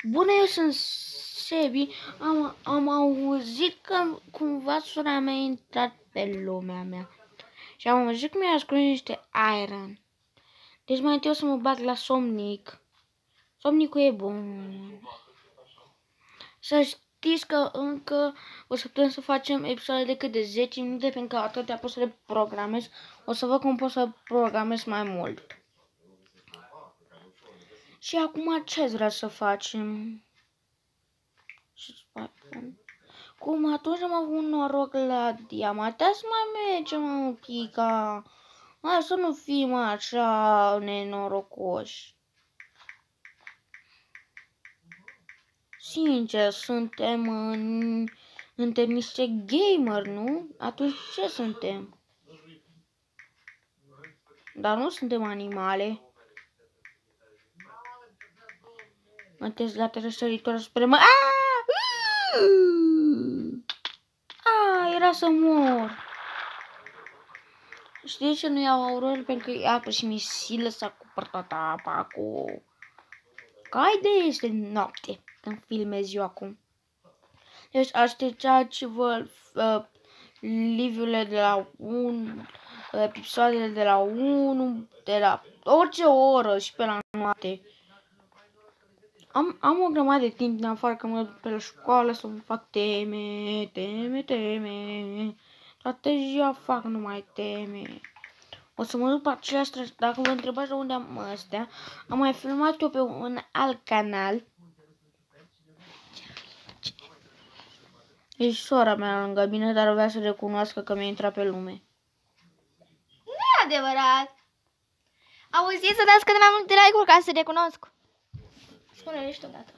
Bună, eu sunt Sebi. Am auzit că cumva sora mea a intrat pe lumea mea. Și am auzit că mi-a ascuns niște iron. Deci mai întâi o să mă bag la somnic. Somnicul e bun. Să știți că încă o să putem să facem episoade de cât de 10 minute, pentru că atâtea pot să le programez. O să văd cum pot să programez mai mult. Și acum ce ați vrea să facem? Cum atunci am avut noroc la diamant, să mai mergem un pic, hai să nu fim așa nenorocoși. Sincer, suntem niște gamer, nu? Atunci ce suntem? Dar nu suntem animale. Mă la răsăritor spre mă. Era să mor. Știi ce nu iau auroră? Pentru că e apă și mi silă să acopăr toată apa cu... Ca idee este noapte când filmez eu acum. Deci așteptați-vă live-urile de la 1, episoadele de la 1, de la orice oră și pe la noapte. Am o grămadă de timp din afară că mă duc pe la școală să fac teme. Toată ziua fac numai teme. O să mă duc pe aceleași străzi. Dacă vă întrebați de unde am astea, am mai filmat eu pe un alt canal. E sora mea lângă mine, dar vrea să recunoască că mi-a intrat pe lume. Nu e adevărat. Auziți să dați cât de mai multe like-uri ca să recunosc. Spune-le și odată.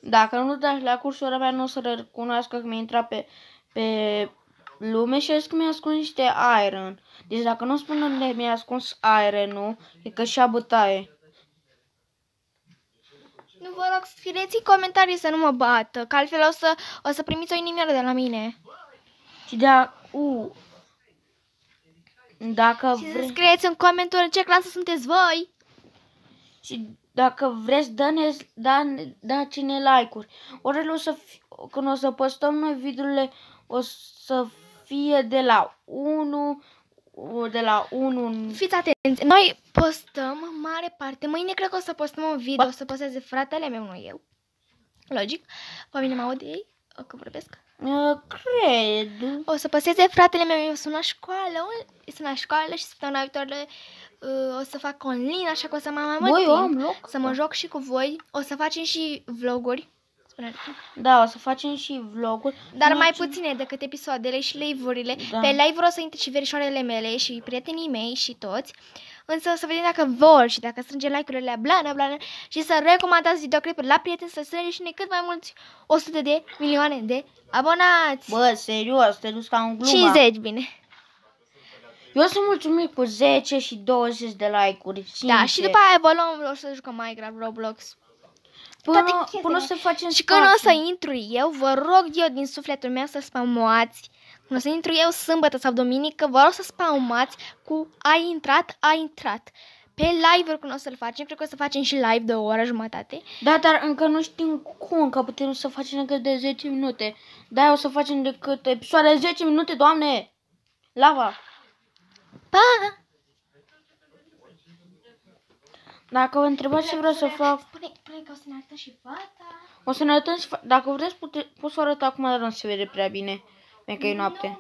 Dacă nu dați like-uri, sora mea nu o să recunoască că mi-a intrat pe lume și că mi-a ascuns niște iron. Deci dacă nu spun unde mi-a ascuns iron-ul, e că și-a bătaie. Nu vă rog, scrieți în comentarii să nu mă bată, că altfel o să primiți o inimioară de la mine. Și dacă și să scrieți în comentarii în ce clasă sunteți voi. Și dacă vreți, dați-ne like-uri. Orele când o să postăm noi videourile, o să fie de la 1. Fiți atenți, noi postăm mare parte. Mâine cred că o să postăm un video, o să posteze fratele meu, nu eu. Logic. Pe mine mă aud ei, că vorbesc. Cred. O să posteze fratele meu, eu sunt la școală, și săptămâna viitoare o să fac online, așa că o să mai mult timp să mă joc și cu voi. O să facem și vloguri. Da, o să facem și vloguri. Dar mai puține decât episoadele și live-urile. Da. Pe live-uri o să intre și verișoarele mele și prietenii mei și toți. Însă o să vedem dacă vor și dacă strânge like-urile blană și să recomandați videoclipuri la prieteni, să strânge și cât mai mulți 100 de milioane de abonați. Bă, serios, te duci ca un glumă. 50, bine. Eu sunt mulțumit cu 10 și 20 de like-uri. Da, și după aia evoluăm, o să jucăm Minecraft, Roblox. Până să facem și când o să intru eu, vă rog eu din sufletul meu să spamați. Când o să intru eu sâmbătă sau duminică, vă rog să spamați cu a intrat. Pe live-uri când o să-l facem, cred că o să facem și live de o oră jumătate. Da, dar încă nu știm cum, că putem să facem decât de 10 minute. Da, o să facem decât episoade de 10 minute, Doamne! Lava! Pa! Dacă vă întrebați ce vreau să fac... Spune că o să ne arătăm și fata. O să ne arătăm și fata. Dacă vreți, pot să arăt acum, dar nu se vede prea bine. Pentru că e noapte.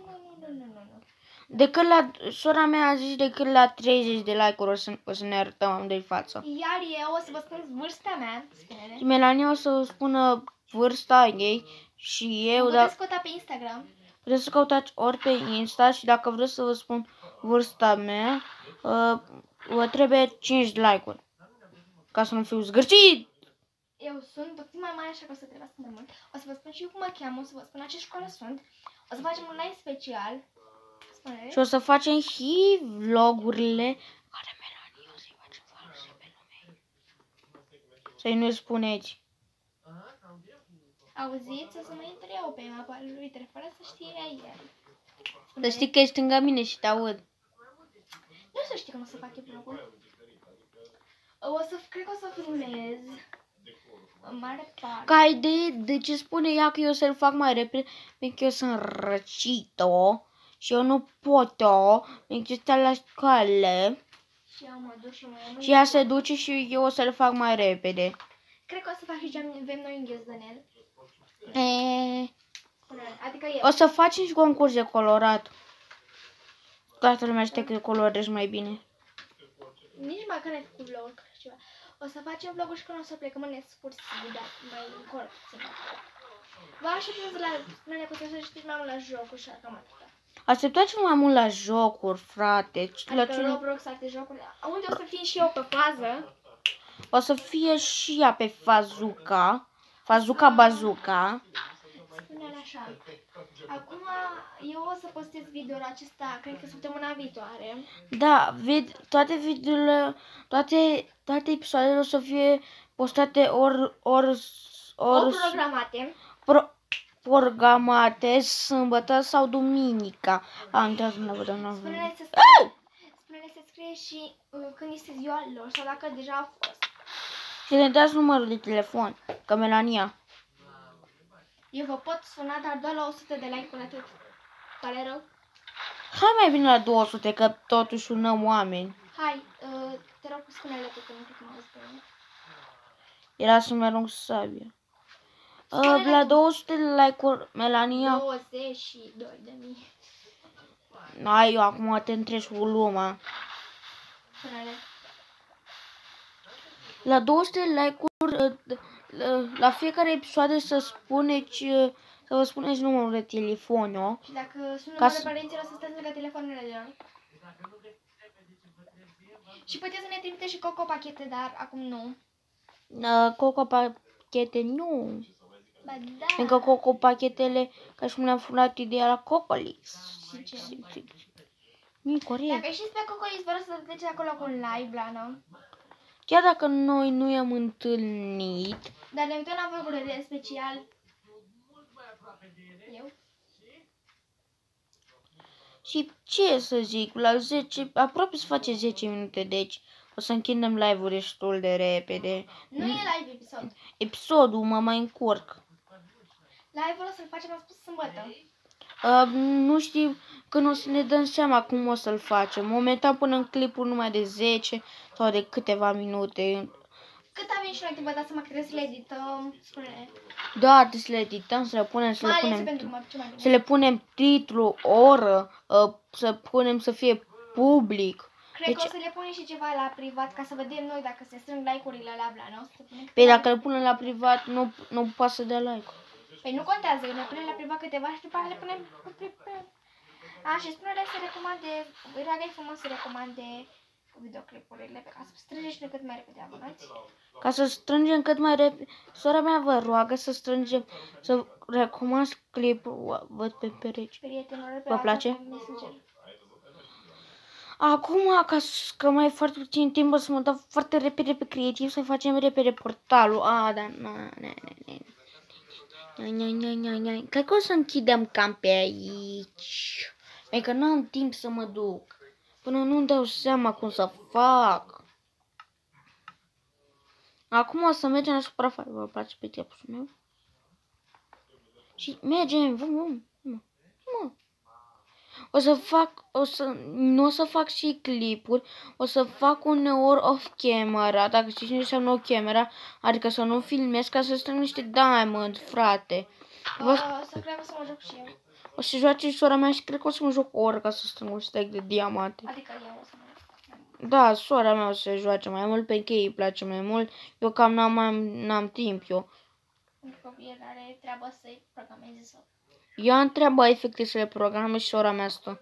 Decât la... Sora mea a zis decât la 30 de like-uri o să ne arătăm de față. Iar eu o să vă spun vârsta mea. Spune-le. Și Melania o să spună vârsta ei și eu... Puteți căuta pe Instagram. Puteți să căutați ori pe Insta și dacă vreți să vă spun vârsta mea, vă trebuie 5 like-uri. Ca să nu fiu zgârcit. Eu sunt puțin mai mare, așa că o să trebuiască mai mult. O să vă spun și cum mă cheamă, o să vă spun la ce școală sunt. O să facem un live special. Spune-le. Și o să facem și vlogurile care Melania o să-i facem false pe lume. Să-i nu spuneți. Auziți? O să mă intru eu pe mapa lui Twitter, fără să știe el. Să știi că ești lângă mine și te aud. Nu o să știi cum o să fac eu vlogul. Cred că o să filmez În mare parte. Ca idee, de ce spune ea că eu să-l fac mai repede? Pentru că eu sunt răcită și eu nu pot-o, pentru că stai la școală Și eu mă duc și mă și ea se duce și eu o să-l fac mai repede. Cred că o să fac și ce avem noi în ghiozdanel. Adică eu. O să facem și concurs de colorat. Toată lumea știe că colorezi mai bine. Nici măcar n-ai făcut vlog ceva. O să facem vlogul și când o să plecăm în excursii, dar mai încolo puțin. Vă așteptați la spune că să știți mai mult la jocuri și cam atâta. Așteptați mai mult la jocuri, frate. Adică Roblox, alte jocuri. Unde o să fie și eu pe fază? O să fie și ea pe Fazuca. Fazuca Bazuca. Spune-l așa. Acum eu o să postez video-ul acesta, cred că săptămâna viitoare. Da, toate videole, toate episoadele o să fie postate ori programate. programate sâmbătă sau duminica. Am intrat în la Spune-le să scrie și când este ziua lor sau dacă deja a fost. Și ne dați numărul de telefon, că Melania. Eu vă pot suna, dar doar la 100 de like-uri atât. Pare rău? Hai mai bine la 200, că totuși sunăm oameni. Hai, te rog, spune-le tu că nu cred că mă auzi pe mine. Era să-mi arunc sabia. La 200 de like-uri, Melania. 22.000. Ai, eu acum te întrebi cu lumea. Spune-le. La 200 de like-uri, la fiecare episoadă să vă spuneți numărul de telefon, o? Și dacă sună mare părinților, să stați lângă telefoanele lor. Și puteți să ne trimite și Coco pachete, dar acum nu. Coco pachete, nu. Ba da. Încă Coco pachetele, ca și cum le-am furat ideea la Cocolix. Nu-i corect. Dacă știți pe Cocolix, vă rog să treceți acolo cu un live, Blana. Chiar dacă noi nu i-am întâlnit. Dar ne uităm la vorburile special. Eu? Și ce să zic, la 10, aproape să face 10 minute, deci o să închidem live-ul destul de repede. Nu e live episod. Episodul mă mai încurc. Live-ul o să-l facem, am spus, sâmbătă. Nu știu când o să ne dăm seama cum o să-l facem. Momentan până în clipul numai de 10 sau de câteva minute. Cât avem și noi timp, vă dați seama că trebuie să le edităm, spune-ne. Da, trebuie să le edităm, să le punem titlu, oră, să punem să fie public. Cred că o să le punem și ceva la privat ca să vedem noi dacă se strâng like-urile la Blana. Păi dacă le punem la privat, nu poate să dea like. Păi nu contează, ne punem la privat câteva și după le punem pe... Și spune-le să recomande, Raga-i frumos să recomande videoclipurile pe ca să strângeți noi cât mai repede abonați. Ca să strângem cât mai repede, sora mea vă roagă să strângem, să recomand clipul, văd pe perechi. Vă place? Acum, că mai e foarte puțin timp, o să mă dau foarte repede pe creativ, să facem repede portalul. Da, cred că o să închidem cam pe aici. Pentru că nu am timp să mă duc. Până nu-mi dau seama cum să fac. Acum o să mergem la suprafață. Vă place pe tipusul meu? Și mergem. Nu o să fac și clipuri. O să fac uneori off camera. Dacă știți ce înseamnă off camera. Adică să nu filmez ca să strâng niște diamond, frate. Să cred că să mă joc și eu. O să joace și sora mea și cred că o să mă joc o oră ca să strâng un stack de diamante. Adică eu o să mă joc. Da, sora mea o să joace mai mult, pentru că ei îi place mai mult. Eu cam n-am timp, eu. Pentru că el are treabă să-i programeze sau... Eu am treaba efectiv să le programez și sora mea stă.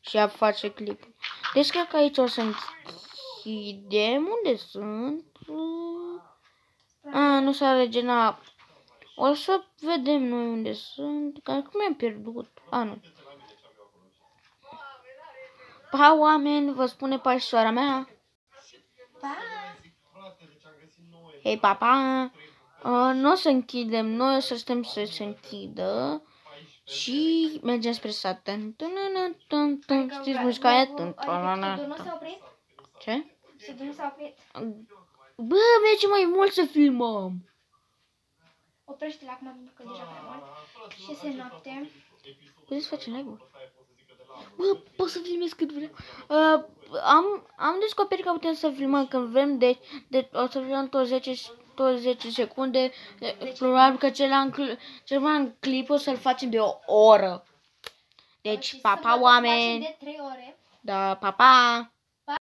Și ea face clip. Deci cred că aici o să închidem. Unde sunt? Nu s-a regenerat. O să vedem noi unde sunt. Că mi-am pierdut. Nu. Pa, oameni, vă spune pa și soara mea. Pa! Hei, papa! Nu o să închidem, noi o să stăm să se închidă. Și mergem spre sat. Știți muzica aia? Episodul nu s-a oprit? Ce? Episodul nu s-a oprit? Bă, merge mai mult să filmăm. Oprește-l acum pentru că deja prea mult. Și este noapte. Puteți să facem live-ul? Bă, pot să filmez cât vreau. Am descoperit că putem să filmăm când vrem, deci o să filmăm tot 10 secunde. Probabil că cel mai clip o să-l facem de o oră. Deci, pa, pa, oameni. De 3 ore. Da, pa, pa.